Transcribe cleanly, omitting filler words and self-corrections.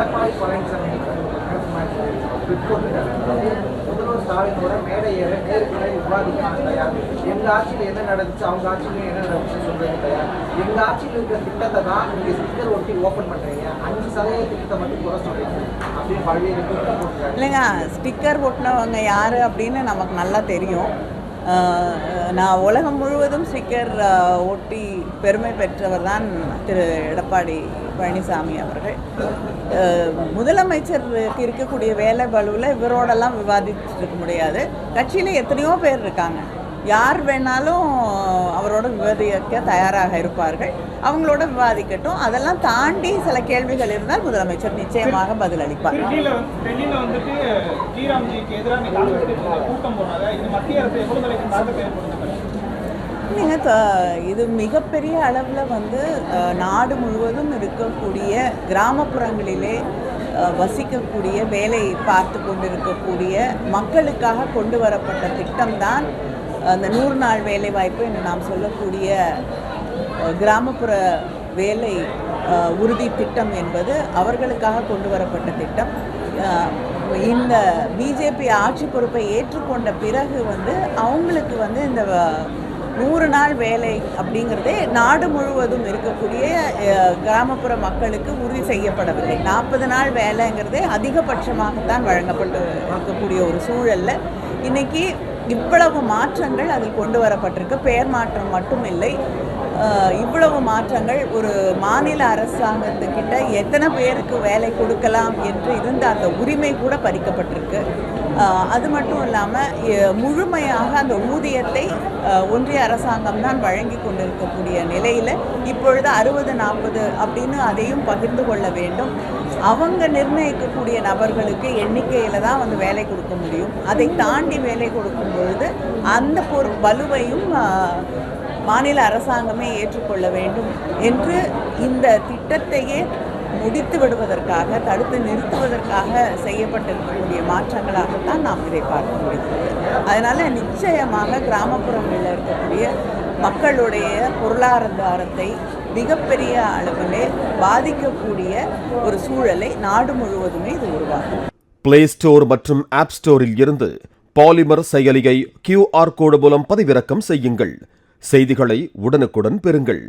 எடப்பாடி பழனிசாமி முதல்வர் ஸ்டாலினோட மேடை ஏற நேருக்கு நேர் விவாதிக்க தயார். எங்க ஆட்சியில் என்ன நடந்துச்சு, அவங்க ஆட்சியிலும் என்ன நடந்துச்சு சொல்றது தயார். எங்க ஆட்சியில் இருக்கிற திட்டத்தை தான் நீங்க ஸ்பீக்கர் ஒட்டி ஓபன் பண்றீங்க, 5% திட்டத்தை மட்டும் குறை சொல்றீங்க அப்படின்னு பல்வேறு போட்டுருக்காங்க. இல்லைங்க, ஸ்டிக்கர் ஒட்டினவங்க யார் அப்படின்னு நமக்கு நல்லா தெரியும். நான் உலகம் முழுவதும் ஸ்டிக்கர் ஒட்டி பெருமை பெற்றவர் தான் திரு எடப்பாடி பழனிசாமி அவர்கள். முதலமைச்சருக்கு இருக்கக்கூடிய வேலை பளுவில் இவரோடெல்லாம் விவாதிச்சுட்டு இருக்க முடியாது. கட்சியில் எத்தனையோ பேர் இருக்காங்க, யார் வேணாலும் அவரோட விவாதிக்க தயாராக இருப்பார்கள். அவங்களோட விவாதிக்கட்டும். அதெல்லாம் தாண்டி சில கேள்விகள் இருந்தால் முதலமைச்சர் நிச்சயமாக பதில் அளிப்பார். இது மிகப்பெரிய அளவில் நாடு முழுவதும் இருக்கக்கூடிய கிராமப்புறங்களிலே வசிக்கக்கூடிய வேலை பார்த்து கொண்டிருக்கக்கூடிய மக்களுக்காக கொண்டு வரப்பட்ட திட்டம்தான் அந்த 100 நாள் வேலை வாய்ப்பு என்று நாம் சொல்லக்கூடிய கிராமப்புற வேலை உறுதி திட்டம் என்பது அவர்களுக்காக கொண்டு வரப்பட்ட திட்டம். இந்த பிஜேபி ஆட்சி பொறுப்பை ஏற்றுக்கொண்ட பிறகு அவங்களுக்கு இந்த 100 நாள் வேலை அப்படிங்கிறதே நாடு முழுவதும் இருக்கக்கூடிய கிராமப்புற மக்களுக்கு உறுதி செய்யப்படவில்லை. 40 நாள் வேலைங்கிறதே அதிகபட்சமாகத்தான் வழங்கப்பட்டு இருக்கக்கூடிய ஒரு சூழலில் இன்றைக்கி இவ்வளவு மாற்றங்கள் அதில் கொண்டு வரப்பட்டிருக்கு. பெயர் மாற்றம் மட்டும் இல்லை, இவ்வளவு மாற்றங்கள் ஒரு மாநில அரசாங்கத்துக்கிட்ட எத்தனை பேருக்கு வேலை கொடுக்கலாம் என்று இருந்த அந்த உரிமை கூட பறிக்கப்பட்டிருக்கு. அது மட்டும் இல்லாமல் முழுமையாக அந்த ஊதியத்தை ஒன்றிய அரசாங்கம் தான் வழங்கி கொண்டிருக்கக்கூடிய நிலையில் இப்பொழுது 60-40 அப்படின்னு அதையும் பகிர்ந்து கொள்ள வேண்டும். அவங்க நிர்ணயிக்கக்கூடிய நபர்களுக்கு எண்ணிக்கையில் தான் வேலை கொடுக்க முடியும். அதை தாண்டி வேலை கொடுக்கும் பொழுது அந்த வலுவையும் மாநில அரசாங்கமே ஏற்றுக்கொள்ள வேண்டும் என்று இந்த திட்டத்தையே முடித்து விடுவதற்காக, தடுத்து நிறுத்துவதற்காக செய்யப்பட்டிருக்கக்கூடிய மாற்றங்களாகத்தான் நாம் இதை பார்க்க முடிகிறது. அதனால் நிச்சயமாக கிராமப்புறங்களில் இருக்கக்கூடிய மக்களுடைய பொருளாதாரத்தை மிகப்பெரிய அளவிலே பாதிக்கக்கூடிய ஒரு சூழலை நாடு முழுவதுமே இது உருவாகும். பிளே ஸ்டோர் மற்றும் ஆப் ஸ்டோரில் இருந்து பாலிமர் செயலியை QR கோடு மூலம் பதிவிறக்கம் செய்யுங்கள். செய்திகளை உடனுக்குடன் பெறுங்கள்.